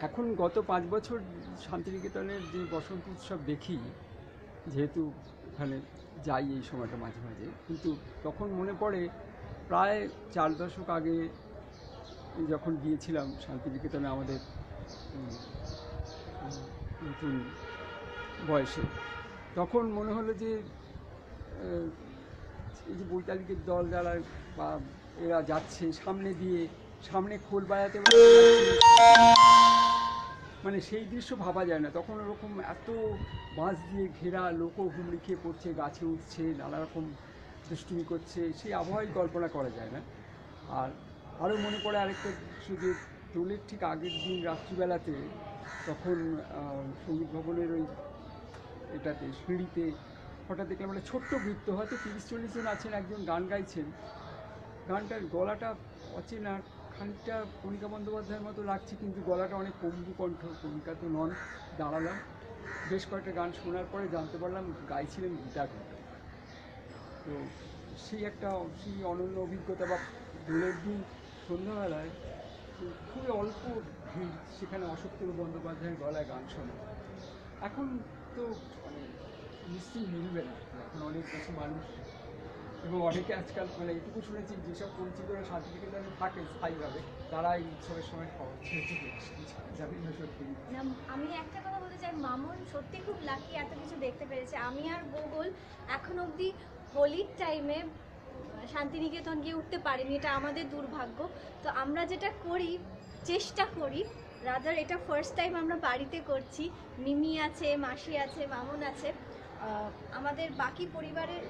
এখন গত 5 বছর শান্তিনিকেতনের যে বসন্ত উৎসব দেখি, যেহেতু ওখানে যাই এই সময়টা মাঝে মাঝে, কিন্তু তখন মনে পড়ে প্রায় 4 দশক আগে যখন গিয়েছিলাম শান্তিনিকেতনে আমাদের নতুন বয়সে, তখন মনে হলো যে এই যে বৈতালিকের দল যারা বা এরা যাচ্ছে সামনে দিয়ে, সামনে খোল বাজাতে মানে সেই দৃশ্য ভাবা যায় না। তখন ওরকম এত বাঁশ দিয়ে ঘেরা, লোকও হুমড়ি খেয়ে পড়ছে, গাছে উঠছে, নানা রকম দুষ্টুমি করছে, সেই আবহাওয়াই কল্পনা করা যায় না। আর আরও মনে পড়ে আরেকটা দৃশ্য, যে দোলের ঠিক আগের দিন রাত্রিবেলাতে তখন সঙ্গীত ভবনের ওই এটাতে সিঁড়িতে হঠাৎ দেখলাম একটা ছোট্ট বৃত্ত, হয়তো 30-40 জন আছেন, একজন গান গাইছেন। গানটার গলাটা অচেনা, খানিকটা কণিকা বন্দ্যোপাধ্যায়ের মতো লাগছে, কিন্তু গলাটা অনেক পঙ্গু কণ্ঠ, কণিকা তো নন। দাঁড়ালাম, বেশ কয়েকটা গান শোনার পরে জানতে পারলাম গাইছিলেন গীতা ঘটক। তো সেই অনন্য অভিজ্ঞতা। বা দোলের দিন সন্ধ্যাবেলায় খুবই অল্প ভিড়, সেখানে অশোকতরু বন্দ্যোপাধ্যায়ের গলায় গান শোনা। এখন তো মানে নিশ্চয়ই মিলবে না, এখন অনেক বেশি মানুষ, এবং অনেকে আজকাল মানে এটুকু শুনেছি যেসব পরিচিতরা শান্তিনিকেতনে থাকে স্থায়ীভাবে, তারা এই উৎসবের সময় খবর ছেড়েছে, জানি না সত্যি। আমি একটা কথা বলতে চাই, মামুন সত্যি খুব লাকি, এত কিছু দেখতে পেরেছে। আমি আর গোগল এখন অবধি হোলির টাইমে শান্তিনিকেতন গিয়ে উঠতে পারিনি, এটা আমাদের দুর্ভাগ্য। তো আমরা যেটা করি, চেষ্টা করি, রাদার এটা ফার্স্ট টাইম আমরা বাড়িতে করছি। মিমি আছে, মাসি আছে, মামুন আছে, আমাদের বাকি পরিবারের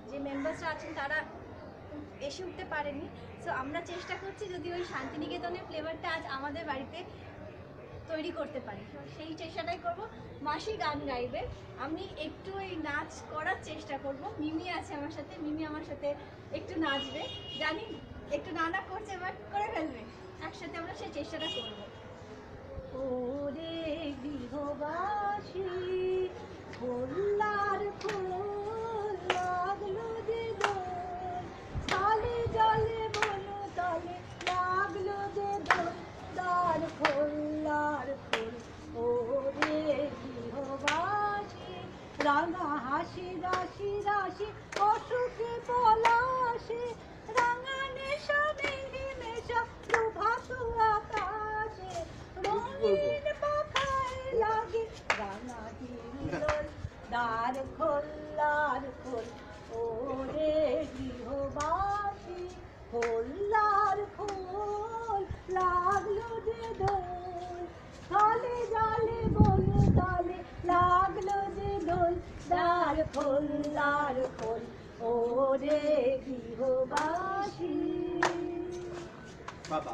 যে মেম্বার্সরা আছেন তারা এসে উঠতে পারেনি। সো আমরা চেষ্টা করছি যদি ওই শান্তিনিকেতনের ফ্লেভারটা আজ আমাদের বাড়িতে তৈরি করতে পারি, সেই চেষ্টাটাই করব। মাসি গান গাইবে, আমি একটু এই নাচ করার চেষ্টা করব। মিমি আছে আমার সাথে, মিমি আমার সাথে একটু নাচবে, জানি একটু নানা করছে, বাট করে ফেলবে। একসাথে আমরা সেই চেষ্টাটা করব। ওরে গৃহবাসী, খোল্লার খোল লাগলো যে দোল, সালে জলে বলো তলে লাগলো যে দোল, দ্বার খোল্লার খোল। ওরে গৃহবাসী, রাঙা হাসি রাশি রাশি অসুখে পলাশে, রাঙা নেশা মেঘে নেশা প্রভাত আকাশে, রঙিন পাখায় লাগে রাঙা হিন্দোল, দ্বার খোল্লার খোল। ওরে গৃহবাসী, খোল্লার খোল লাগলো যে দোল, তালে জালে বলো তালে লাগলো যে দোল, দ্বার খোল্লার খোল। ওরে গৃহবাসী। বাবা